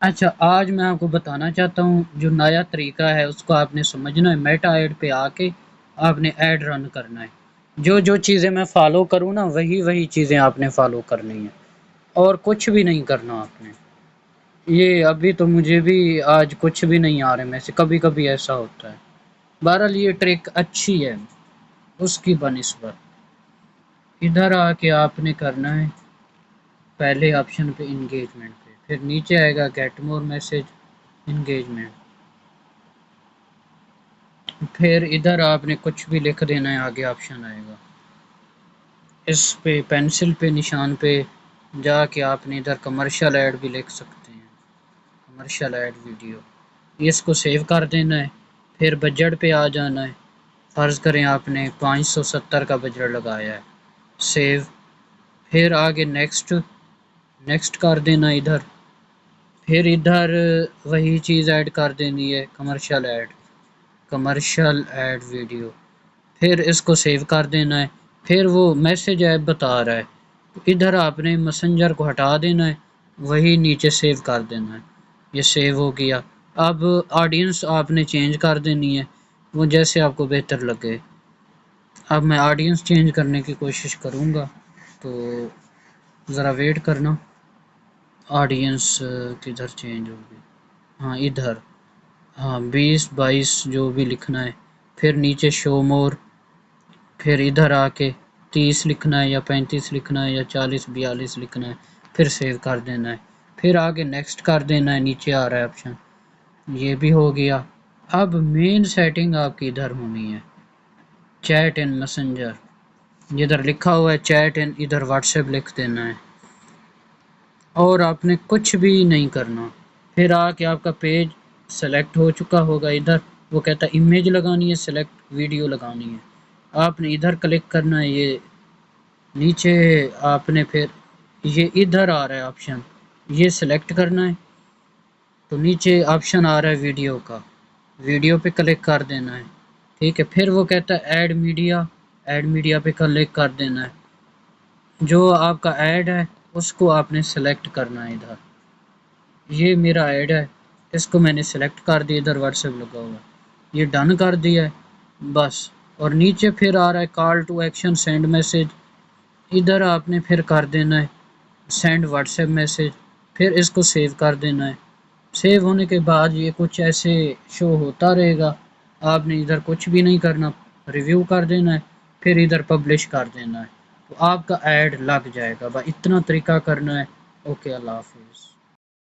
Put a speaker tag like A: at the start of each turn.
A: اچھا، آج میں آپ کو بتانا چاہتا ہوں جو نیا طریقہ ہے اس کو آپ نے سمجھنا ہے۔ میٹا ایڈ پہ آ کے آپ نے ایڈ رن کرنا ہے۔ جو چیزیں میں فالو کروں نا وہی چیزیں آپ نے فالو کرنی ہیں، اور کچھ بھی نہیں کرنا آپ نے۔ یہ ابھی تو مجھے بھی آج کچھ بھی نہیں آ رہے میں سے، کبھی کبھی ایسا ہوتا ہے۔ بہرحال یہ ٹرک اچھی ہے اس کی بنسبت۔ ادھر آ کے آپ نے کرنا ہے پہلے آپشن پہ انگیجمنٹ پہ، پھر نیچے آئے گا گیٹ مور میسج انگیجمنٹ، پھر ادھر آپ نے کچھ بھی لکھ دینا ہے، آگے آپشن آئے گا، اس پہ پینسل پہ نشان پہ جا کے آپ نے ادھر کمرشل ایڈ بھی لکھ سکتے ہیں، کمرشل ایڈ ویڈیو، اس کو سیو کر دینا ہے۔ پھر بجٹ پہ آ جانا ہے، فرض کریں آپ نے 570 کا بجٹ لگایا ہے، سیو، پھر آگے نیکسٹ کر دینا ادھر، پھر ادھر وہی چیز ایڈ کر دینی ہے، کمرشل ایڈ ویڈیو، پھر اس کو سیو کر دینا ہے۔ پھر وہ میسج ایپ بتا رہا ہے، ادھر آپ نے میسنجر کو ہٹا دینا ہے، وہی نیچے سیو کر دینا ہے، یہ سیو ہو گیا۔ اب آڈینس آپ نے چینج کر دینی ہے، وہ جیسے آپ کو بہتر لگے۔ اب میں آڈینس چینج کرنے کی کوشش کروں گا، تو ذرا ویٹ کرنا۔ آڈینس کدھر چینج ہوگی؟ ہاں ادھر، ہاں 20 22 جو بھی لکھنا ہے، پھر نیچے شو مور، پھر ادھر آ کے 30 لکھنا ہے یا 35 لکھنا ہے یا 40 42 لکھنا ہے، پھر سیو کر دینا ہے، پھر آگے نیکسٹ کر دینا ہے، نیچے آ رہا ہے آپشن، یہ بھی ہو گیا۔ اب مین سیٹنگ آپ کی ادھر ہونی ہے، چیٹ ان میسنجر، ادھر لکھا ہوا ہے چیٹ ان، ادھر واٹس ایپ لکھ دینا ہے، اور آپ نے کچھ بھی نہیں کرنا۔ پھر آ کے آپ کا پیج سلیکٹ ہو چکا ہوگا، ادھر وہ کہتا ہے امیج لگانی ہے، سلیکٹ ویڈیو لگانی ہے، آپ نے ادھر کلک کرنا ہے، یہ نیچے آپ نے پھر یہ ادھر آ رہا ہے آپشن، یہ سلیکٹ کرنا ہے، تو نیچے آپشن آ رہا ہے ویڈیو کا، ویڈیو پہ کلک کر دینا ہے، ٹھیک ہے۔ پھر وہ کہتا ہے ایڈ میڈیا پہ کلک کر دینا ہے، جو آپ کا ایڈ ہے اس کو آپ نے سلیکٹ کرنا ہے ادھر، یہ میرا ایڈ ہے، اس کو میں نے سلیکٹ کر دیا، ادھر واٹس ایپ لگا ہوا، یہ ڈن کر دیا ہے بس۔ اور نیچے پھر آ رہا ہے call to action send message, ادھر آپ نے پھر کر دینا ہے سینڈ واٹس ایپ میسج، پھر اس کو سیو کر دینا ہے۔ سیو ہونے کے بعد یہ کچھ ایسے شو ہوتا رہے گا، آپ نے ادھر کچھ بھی نہیں کرنا، ریویو کر دینا ہے، پھر ادھر پبلش کر دینا ہے، تو آپ کا ایڈ لگ جائے گا۔ بس اتنا طریقہ کرنا ہے۔ اوکے، اللہ حافظ۔